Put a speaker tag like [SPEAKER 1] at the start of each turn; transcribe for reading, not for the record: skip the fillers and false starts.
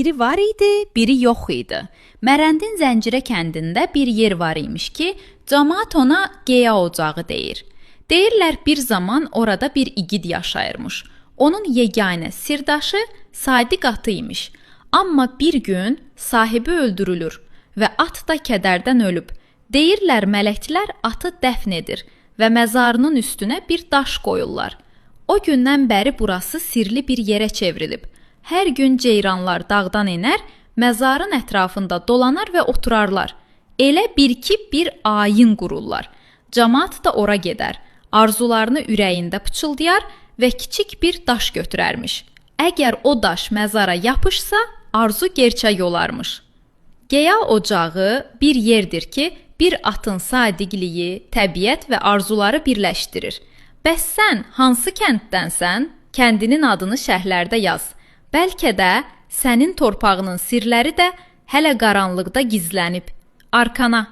[SPEAKER 1] biri var idi, biri yox idi. Mərəndin Zəncirə kəndində bir yer var imiş ki, cəmaət ona Geya ocağı deyir. Deyirlər bir zaman orada bir igid yaşayırmış. Onun yeganə sirdaşı Sadiq atı imiş. Amma bir gün sahibi öldürülür və at da kədərdən ölüb. Deyirlər mələklər atı dəfn edir və məzarının üstünə bir daş qoyurlar. O gündən bəri burası sirli bir yerə çevrilib. Hər gün ceyranlar dağdan enər, məzarın ətrafında dolanar və oturarlar. Elə bir ayin qururlar. Cəmaət də ora gedər, arzularını ürəyində pıçıldayar və kiçik bir daş götürərmiş. Əgər o daş məzara yapışsa, arzu gerçək olarmış. Geya ocağı bir yerdir ki, bir atın sadiqliyi, təbiət və arzuları birləşdirir. Bəs sən hansı kənddənsən? Kəndinin adını şərhlərdə yaz. Bəlkə də sənin torpağının sirləri də hələ qaranlıqda gizlənib. Arkana.